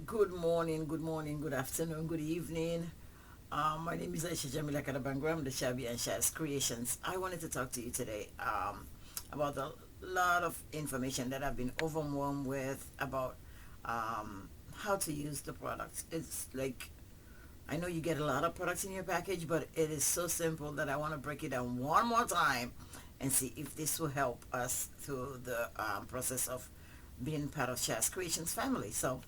Good morning, good afternoon, good evening. My name is Aisha Jamila Kadabangra. I'm the Shabby and Shaz Creations. I wanted to talk to you today about a lot of information that I've been overwhelmed with about how to use the products. It's like I know you get a lot of products in your package, but it is so simple that I want to break it down one more time and see if this will help us through the process of being part of Shaz Creations family. So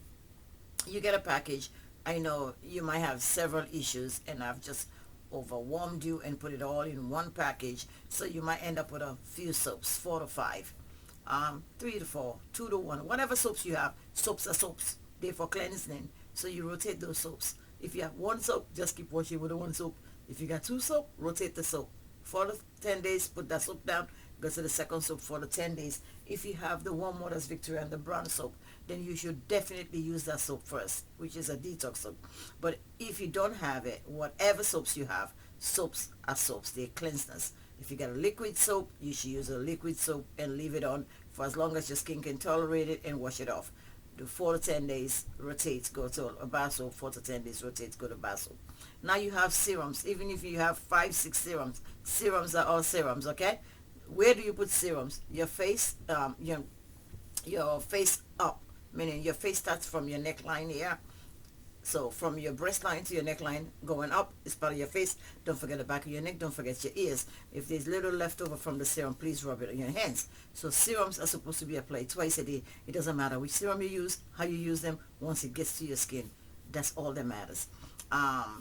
you get a package. I know you might have several issues and I've just overwhelmed you and put it all in one package. So you might end up with a few soaps, 4 to 5, 3 to 4, 2 to 1, whatever soaps you have. Soaps are soaps. They're for cleansing. So you rotate those soaps. If you have one soap, just keep washing with the one soap. If you got two soap, rotate the soap. 4 to 10 days, put that soap down, go to the second soap for the 10 days. If you have the Warm Waters Victoria and the brown soap, then you should definitely use that soap first, which is a detox soap. But if you don't have it, whatever soaps you have, soaps are soaps. They're cleansers. If you got a liquid soap, you should use a liquid soap and leave it on for as long as your skin can tolerate it and wash it off. Do 4 to 10 days, rotate, go to a bath soap. 4 to 10 days, rotate, go to bath soap. Now you have serums. Even if you have 5, 6 serums, serums are all serums. Okay, where do you put serums? Your face, your face up, meaning your face starts from your neckline here. So from your breast line to your neckline going up is part of your face. Don't forget the back of your neck. Don't forget your ears. If there's little leftover from the serum, please rub it on your hands. So serums are supposed to be applied twice a day. It doesn't matter which serum you use, how you use them. Once it gets to your skin, that's all that matters.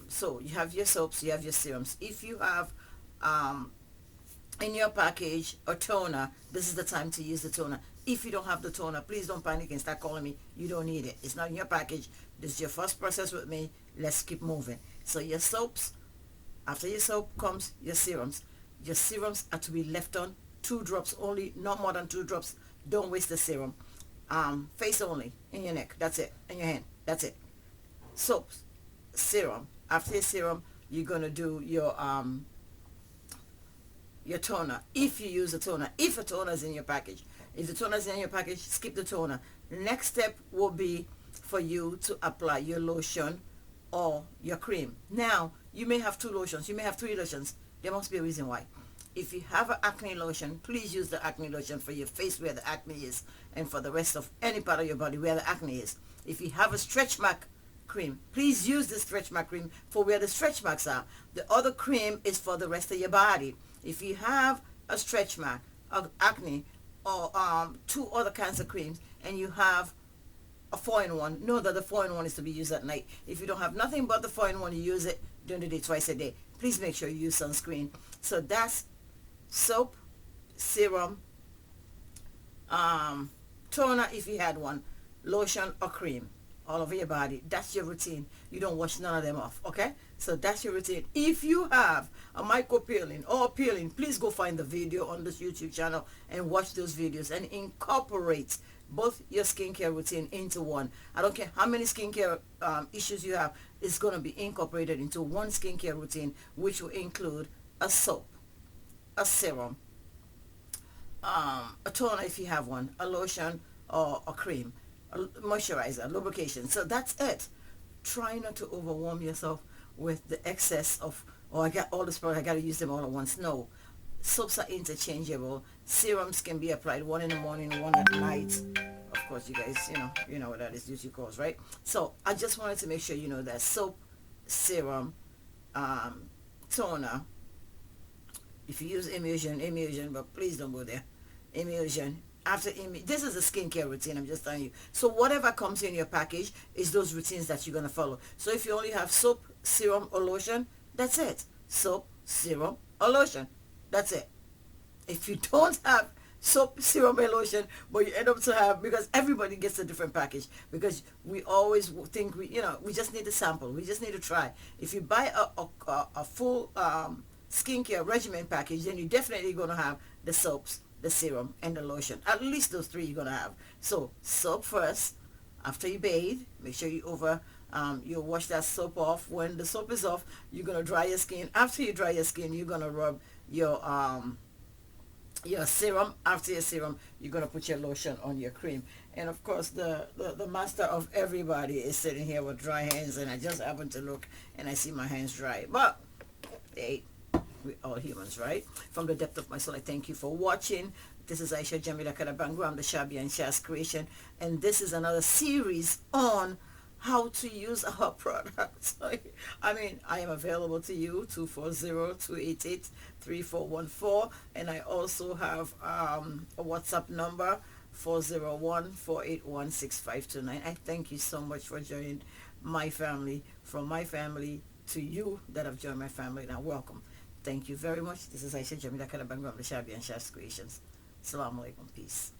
So you have your soaps, you have your serums. If you have um, in your package a toner, this is the time to use the toner. If you don't have the toner, please don't panic and start calling me. You don't need it. It's not in your package. This is your first process with me. Let's keep moving. So your soaps, after your soap comes your serums. Your serums are to be left on 2 drops only, not more than 2 drops. Don't waste the serum. Face only, in your neck, that's it. In your hand, that's it. Soaps, serum. After your serum, you're gonna do your toner. If you use a toner, if a toner is in your package, if the toner is in your package, skip the toner. The next step will be for you to apply your lotion or your cream. Now you may have 2 lotions, you may have 3 lotions. There must be a reason why. If you have an acne lotion, please use the acne lotion for your face where the acne is, and for the rest of any part of your body where the acne is. If you have a stretch mark cream, please use the stretch mark cream for where the stretch marks are. The other cream is for the rest of your body. If you have a stretch mark of acne or 2 other kinds of creams and you have a 4-in-1, know that the 4-in-1 is to be used at night. If you don't have nothing but the 4-in-1, you use it during the day twice a day. Please make sure you use sunscreen. So that's soap, serum, toner if you had one, lotion or cream all over your body. That's your routine. You don't wash none of them off, okay? So that's your routine. If you have a micro peeling or peeling, please go find the video on this YouTube channel and watch those videos and incorporate both your skincare routine into one. I don't care how many skincare issues you have, it's going to be incorporated into one skincare routine, which will include a soap, a serum, a toner if you have one, a lotion or a cream, a moisturizer, lubrication. So that's it. Try not to overwhelm yourself with the excess of, oh, I got all this product, I got to use them all at once. No. Soaps are interchangeable. Serums can be applied one in the morning, one at night. Of course, you guys, you know what that is, duty calls, right? So I just wanted to make sure you know that soap, serum, toner. If you use emulsion, but please don't go there. Emulsion. This is a skincare routine, I'm just telling you. So whatever comes in your package is those routines that you're going to follow. So if you only have soap, serum, or lotion, that's it. Soap, serum, or lotion. That's it. If you don't have soap, serum, and lotion, but you end up to have, because everybody gets a different package, because we always think we just need a sample. We just need to try. If you buy a full skincare regimen package, then you're definitely going to have the soaps, the serum, and the lotion. At least those 3 you're going to have. So soap first. After you bathe, make sure you wash that soap off. When the soap is off, you're going to dry your skin. After you dry your skin, you're going to rub your your serum. After your serum, you're going to put your lotion on your cream. And of course, the master of everybody is sitting here with dry hands, and I just happen to look and I see my hands dry. But hey, we all humans, right? From the depth of my soul, I thank you for watching. This is Aisha Jamila Karabangu. I'm the Shabby and Shaz Creation, and this is another series on how to use our products. I mean, I am available to you, 240-288-3414, and I also have a WhatsApp number, 401-481-6529. I thank you so much for joining my family. From my family to you that have joined my family, now welcome. Thank you very much. This is Aisha Jamila Karabangu. I'm the Shabby and Shaz Creations. Assalamu alaikum. Peace.